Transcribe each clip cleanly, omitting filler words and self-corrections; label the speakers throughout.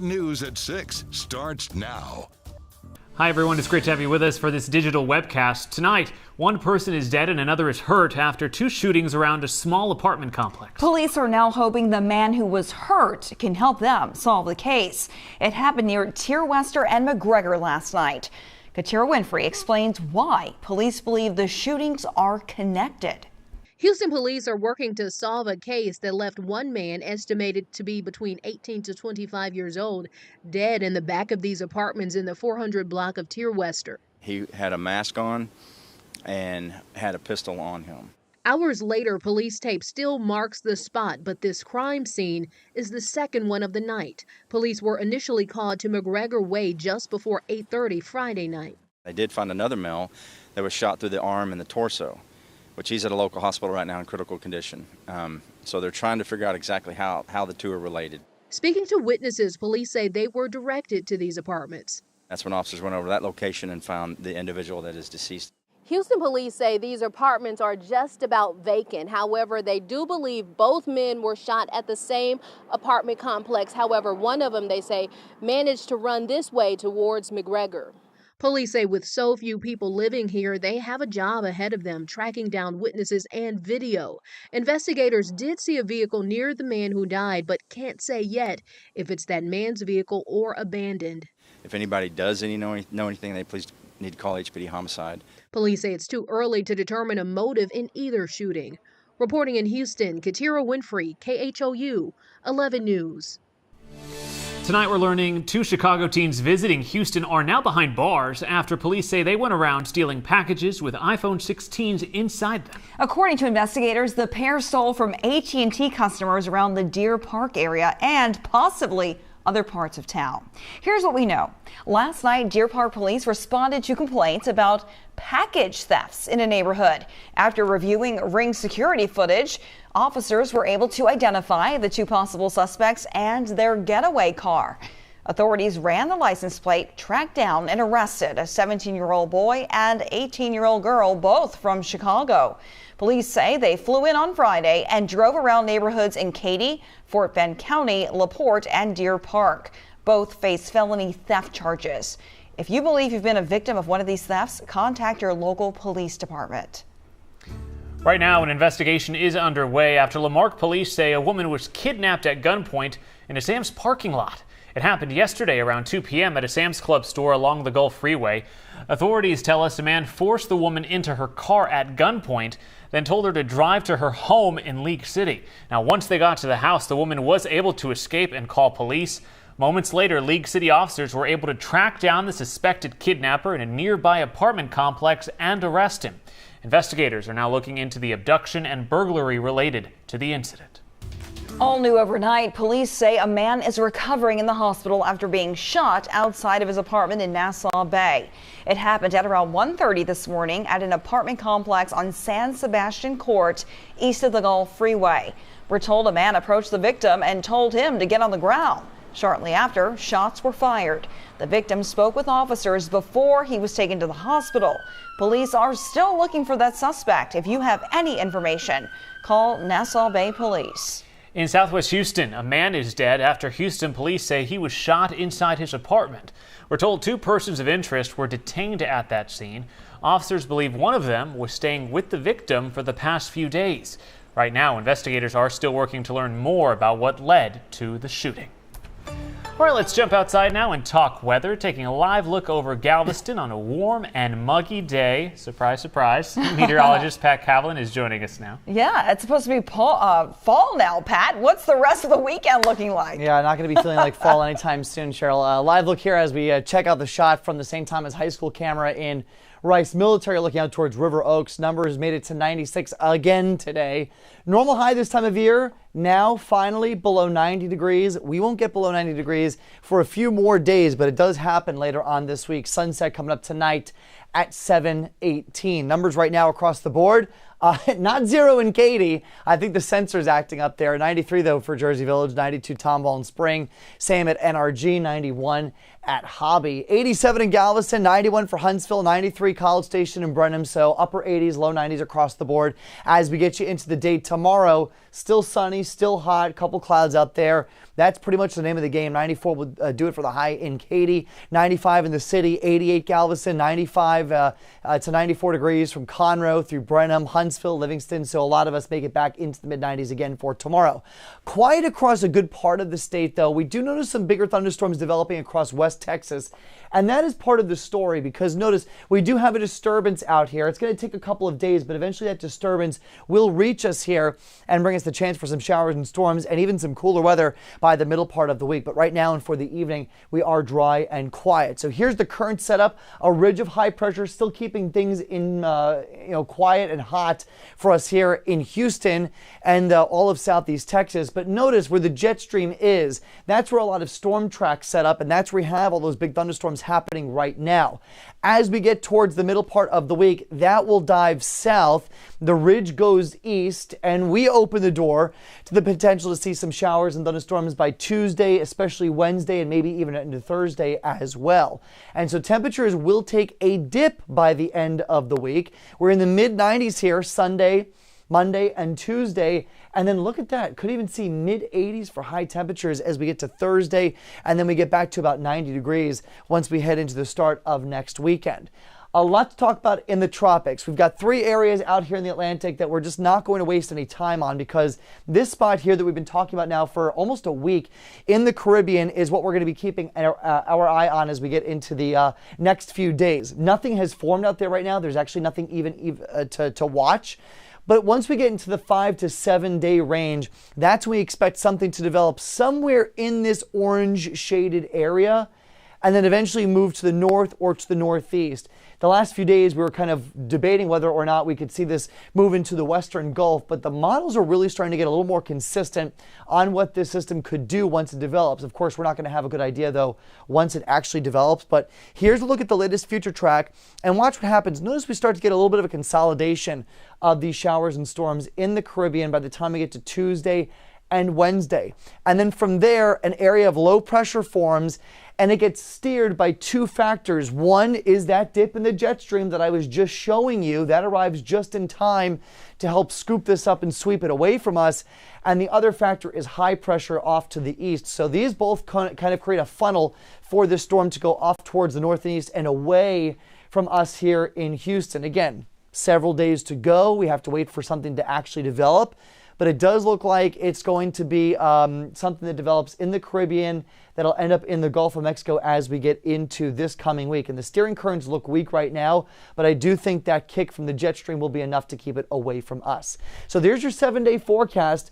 Speaker 1: News at 6 starts now.
Speaker 2: Hi everyone, it's great to have you with us for this digital webcast. Tonight, one person is dead and another is hurt after two shootings around a small apartment complex.
Speaker 3: Police are now hoping the man who was hurt can help them solve the case. It happened near Tierwester and McGregor last night. KHOU Winfrey explains why police believe the shootings are connected.
Speaker 4: Houston police are working to solve a case that left one man, estimated to be between 18 to 25 years old, dead in the back of these apartments in the 400 block of Tierwester.
Speaker 5: He had a mask on and had a pistol on him.
Speaker 4: Hours later, police tape still marks the spot, but this crime scene is the second one of the night. Police were initially called to McGregor Way just before 8:30 Friday night.
Speaker 5: They did find another male that was shot through the arm and the torso, which he's at a local hospital right now in critical condition. So they're trying to figure out exactly how the two are related.
Speaker 4: Speaking to witnesses, police say they were directed to these apartments.
Speaker 5: That's when officers went over to that location and found the individual that is deceased.
Speaker 6: Houston police say these apartments are just about vacant. However, they do believe both men were shot at the same apartment complex. However, one of them, they say, managed to run this way towards McGregor.
Speaker 4: Police say with so few people living here, they have a job ahead of them, tracking down witnesses and video. Investigators did see a vehicle near the man who died, but can't say yet if it's that man's vehicle or abandoned.
Speaker 5: If anybody does know anything, they please need to call HPD Homicide.
Speaker 4: Police say it's too early to determine a motive in either shooting. Reporting in Houston, KHOU Winfrey, KHOU 11 News.
Speaker 2: Tonight we're learning two Chicago teens visiting Houston are now behind bars after police say they went around stealing packages with iPhone 16s inside them.
Speaker 3: According to investigators, the pair stole from AT&T customers around the Deer Park area and possibly other parts of town. Here's what we know. Last night, Deer Park police responded to complaints about package thefts in a neighborhood. After reviewing Ring security footage, officers were able to identify the two possible suspects and their getaway car. Authorities ran the license plate, tracked down and arrested a 17-year-old boy and 18-year-old girl, both from Chicago. Police say they flew in on Friday and drove around neighborhoods in Katy, Fort Bend County, LaPorte, and Deer Park. Both face felony theft charges. If you believe you've been a victim of one of these thefts, contact your local police department.
Speaker 2: Right now, an investigation is underway after Lamarck police say a woman was kidnapped at gunpoint in a Sam's parking lot. It happened yesterday around 2 p.m. at a Sam's Club store along the Gulf Freeway. Authorities tell us a man forced the woman into her car at gunpoint, then told her to drive to her home in League City. Now, once they got to the house, the woman was able to escape and call police. Moments later, League City officers were able to track down the suspected kidnapper in a nearby apartment complex and arrest him. Investigators are now looking into the abduction and burglary related to the incident.
Speaker 3: All new overnight, police say a man is recovering in the hospital after being shot outside of his apartment in Nassau Bay. It happened at around 1:30 this morning at an apartment complex on San Sebastian Court, east of the Gulf Freeway. We're told a man approached the victim and told him to get on the ground. Shortly after, shots were fired. The victim spoke with officers before he was taken to the hospital. Police are still looking for that suspect. If you have any information, call Nassau Bay Police.
Speaker 2: In Southwest Houston, a man is dead after Houston police say he was shot inside his apartment. We're told two persons of interest were detained at that scene. Officers believe one of them was staying with the victim for the past few days. Right now, investigators are still working to learn more about what led to the shooting. All right, let's jump outside now and talk weather, taking a live look over Galveston on a warm and muggy day. Surprise, surprise. Meteorologist Pat Kavlin is joining us now.
Speaker 3: Yeah, it's supposed to be fall now, Pat. What's the rest of the weekend looking like?
Speaker 7: Yeah, not going to be feeling like fall anytime soon, Cheryl. Live look here as we check out the shot from the St. Thomas High School camera in Rice Military, looking out towards River Oaks. Numbers made it to 96 again today. Normal high this time of year, now finally below 90 degrees. We won't get below 90 degrees for a few more days, but it does happen later on this week. Sunset coming up tonight at 7:18. Numbers right now across the board. Not 0 in Katy. I think the sensor's acting up there. 93 though for Jersey Village, 92 Tomball and Spring, same at NRG, 91 at Hobby, 87 in Galveston, 91 for Huntsville, 93 College Station and Brenham. So upper 80s, low 90s across the board. As we get you into the day tomorrow, still sunny, still hot, couple clouds out there. That's pretty much the name of the game. 94 will do it for the high in Katy, 95 in the city, 88 Galveston, 95 to 94 degrees from Conroe through Brenham, Huntsville, Livingston. So a lot of us make it back into the mid-90s again for tomorrow. Quiet across a good part of the state, though. We do notice some bigger thunderstorms developing across West Texas. And that is part of the story because notice we do have a disturbance out here. It's going to take a couple of days, but eventually that disturbance will reach us here and bring us the chance for some showers and storms and even some cooler weather by the middle part of the week. But right now and for the evening, we are dry and quiet. So here's the current setup, a ridge of high pressure still keeping things in quiet and hot for us here in Houston and all of Southeast Texas. But notice where the jet stream is, that's where a lot of storm tracks set up, and that's where we have all those big thunderstorms happening right now. As we get towards the middle part of the week, that will dive south, the ridge goes east, and we open the door to the potential to see some showers and thunderstorms by Tuesday, especially Wednesday, and maybe even into Thursday as well. And so temperatures will take a dip by the end of the week. We're in the mid-90s here Sunday, Monday, and Tuesday. And then look at that, could even see mid-80s for high temperatures as we get to Thursday, and then we get back to about 90 degrees once we head into the start of next weekend. A lot to talk about in the tropics. We've got 3 areas out here in the Atlantic that we're just not going to waste any time on because this spot here that we've been talking about now for almost a week in the Caribbean is what we're going to be keeping our eye on as we get into the next few days. Nothing has formed out there right now. There's actually nothing even to watch. But once we get into the 5 to 7 day range, that's when we expect something to develop somewhere in this orange shaded area and then eventually move to the north or to the northeast. The last few days, we were kind of debating whether or not we could see this move into the western Gulf, but the models are really starting to get a little more consistent on what this system could do once it develops. Of course, we're not going to have a good idea, though, once it actually develops, but here's a look at the latest future track, and watch what happens. Notice we start to get a little bit of a consolidation of these showers and storms in the Caribbean by the time we get to Tuesday and Wednesday. And then from there, an area of low pressure forms, and it gets steered by 2 factors. One is that dip in the jet stream that I was just showing you. That arrives just in time to help scoop this up and sweep it away from us. And the other factor is high pressure off to the east. So these both kind of create a funnel for this storm to go off towards the north and east and away from us here in Houston. Again, several days to go. We have to wait for something to actually develop. But it does look like it's going to be something that develops in the Caribbean that'll end up in the Gulf of Mexico as we get into this coming week. And the steering currents look weak right now, but I do think that kick from the jet stream will be enough to keep it away from us. So there's your 7-day forecast.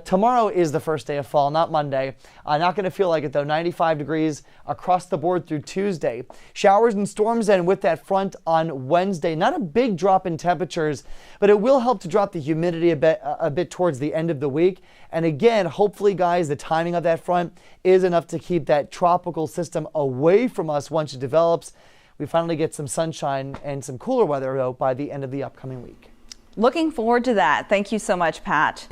Speaker 7: Tomorrow is the first day of fall, not Monday. Not going to feel like it, though. 95 degrees across the board through Tuesday. Showers and storms then with that front on Wednesday. Not a big drop in temperatures, but it will help to drop the humidity a bit towards the end of the week. And again, hopefully, guys, the timing of that front is enough to keep that tropical system away from us once it develops. We finally get some sunshine and some cooler weather, though, by the end of the upcoming week.
Speaker 3: Looking forward to that. Thank you so much, Pat.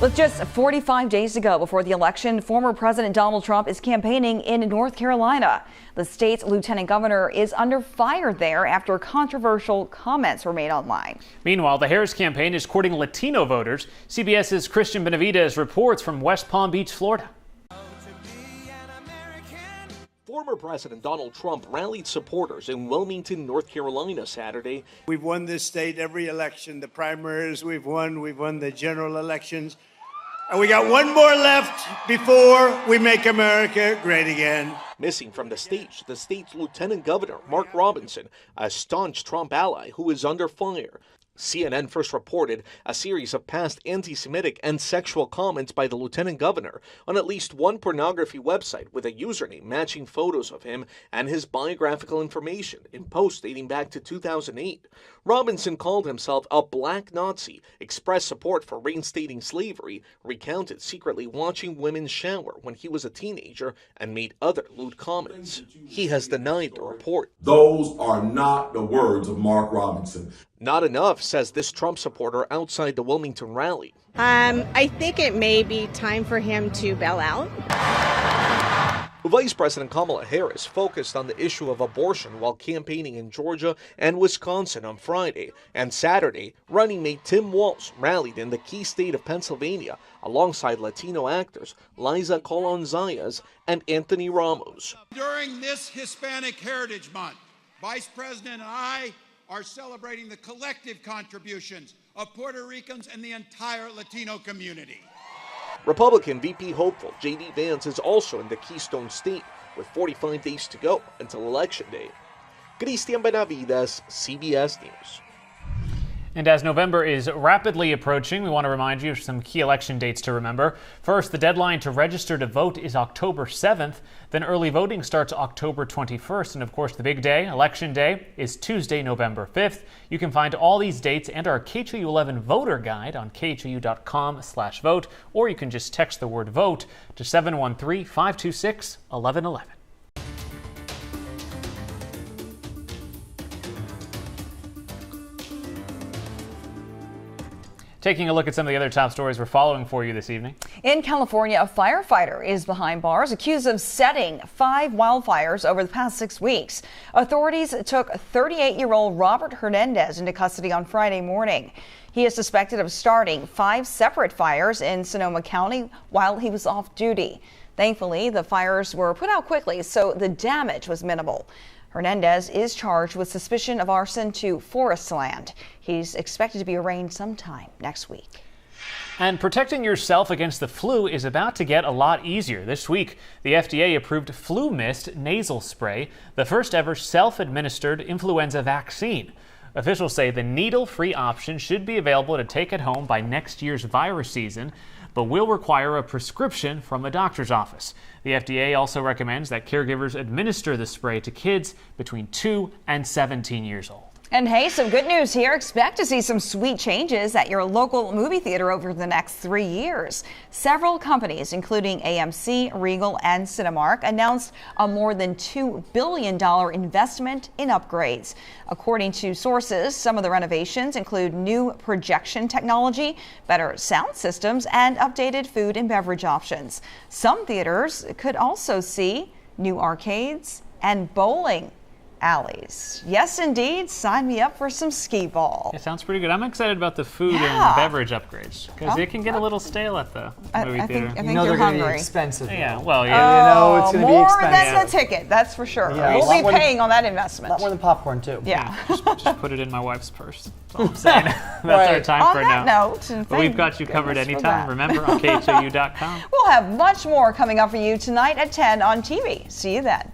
Speaker 3: With just 45 days to go before the election, former President Donald Trump is campaigning in North Carolina. The state's lieutenant governor is under fire there after controversial comments were made online.
Speaker 2: Meanwhile, the Harris campaign is courting Latino voters. CBS's Christian Benavidez reports from West Palm Beach, Florida.
Speaker 8: Former President Donald Trump rallied supporters in Wilmington, North Carolina Saturday.
Speaker 9: We've won this state every election. The primaries we've won the general elections. And we got one more left before we make America great again.
Speaker 8: Missing from the stage, the state's Lieutenant Governor, Mark Robinson, a staunch Trump ally who is under fire. CNN first reported a series of past anti-Semitic and sexual comments by the lieutenant governor on at least one pornography website with a username matching photos of him and his biographical information in posts dating back to 2008. Robinson called himself a black Nazi, expressed support for reinstating slavery, recounted secretly watching women shower when he was a teenager, and made other lewd comments. He has denied the report.
Speaker 10: Those are not the words of Mark Robinson.
Speaker 8: Not enough, says this Trump supporter outside the Wilmington rally.
Speaker 10: I think it may be time for him to bail out.
Speaker 8: Vice President Kamala Harris focused on the issue of abortion while campaigning in Georgia and Wisconsin on Friday. And Saturday, running mate Tim Walz rallied in the key state of Pennsylvania alongside Latino actors Liza Colon-Zayas and Anthony Ramos.
Speaker 11: During this Hispanic Heritage Month, Vice President and I are celebrating the collective contributions of Puerto Ricans and the entire Latino community.
Speaker 8: Republican VP hopeful J.D. Vance is also in the Keystone State with 45 days to go until Election Day. Cristian Benavides, CBS News.
Speaker 2: And as November is rapidly approaching, we want to remind you of some key election dates to remember. First, the deadline to register to vote is October 7th. Then early voting starts October 21st. And of course, the big day, Election Day, is Tuesday, November 5th. You can find all these dates and our KHOU 11 voter guide on khou.com/vote, or you can just text the word vote to 713-526-1111. Taking a look at some of the other top stories we're following for you this evening.
Speaker 3: In California, a firefighter is behind bars accused of setting 5 wildfires over the past 6 weeks. Authorities took 38-year-old Robert Hernandez into custody on Friday morning. He is suspected of starting 5 separate fires in Sonoma County while he was off duty. Thankfully, the fires were put out quickly, so the damage was minimal. Hernandez is charged with suspicion of arson to forest land. He's expected to be arraigned sometime next week.
Speaker 2: And protecting yourself against the flu is about to get a lot easier. This week, the FDA approved Flu Mist nasal spray, the first ever self-administered influenza vaccine. Officials say the needle-free option should be available to take at home by next year's virus season, but will require a prescription from a doctor's office. The FDA also recommends that caregivers administer the spray to kids between 2 and 17 years old.
Speaker 3: And hey, some good news here. Expect to see some sweet changes at your local movie theater over the next 3 years. Several companies, including AMC, Regal, and Cinemark, announced a more than $2 billion investment in upgrades. According to sources, some of the renovations include new projection technology, better sound systems, and updated food and beverage options. Some theaters could also see new arcades and bowling alleys. Yes, indeed. Sign me up for some skee ball.
Speaker 2: It sounds pretty good. I'm excited about the food and beverage upgrades because it can get a little stale at the movie theater.
Speaker 3: I think
Speaker 7: you know
Speaker 3: you're
Speaker 7: they're
Speaker 3: hungry.
Speaker 7: Gonna be expensive.
Speaker 2: Yeah,
Speaker 7: though.
Speaker 2: well,
Speaker 7: You know it's going to be
Speaker 3: More
Speaker 7: expensive.
Speaker 3: than the ticket, that's for sure.
Speaker 7: Yeah,
Speaker 3: We'll be paying on that investment.
Speaker 7: A lot more than popcorn, too.
Speaker 3: Yeah.
Speaker 2: Just put it in my wife's purse. That's all I'm saying. That's our time
Speaker 3: On
Speaker 2: for
Speaker 3: that
Speaker 2: now.
Speaker 3: note, and
Speaker 2: But we've
Speaker 3: thank
Speaker 2: got you covered
Speaker 3: goodness for
Speaker 2: anytime.
Speaker 3: that.
Speaker 2: Remember, on KHOU.com.
Speaker 3: We'll have much more coming up for you tonight at 10 on TV. See you then.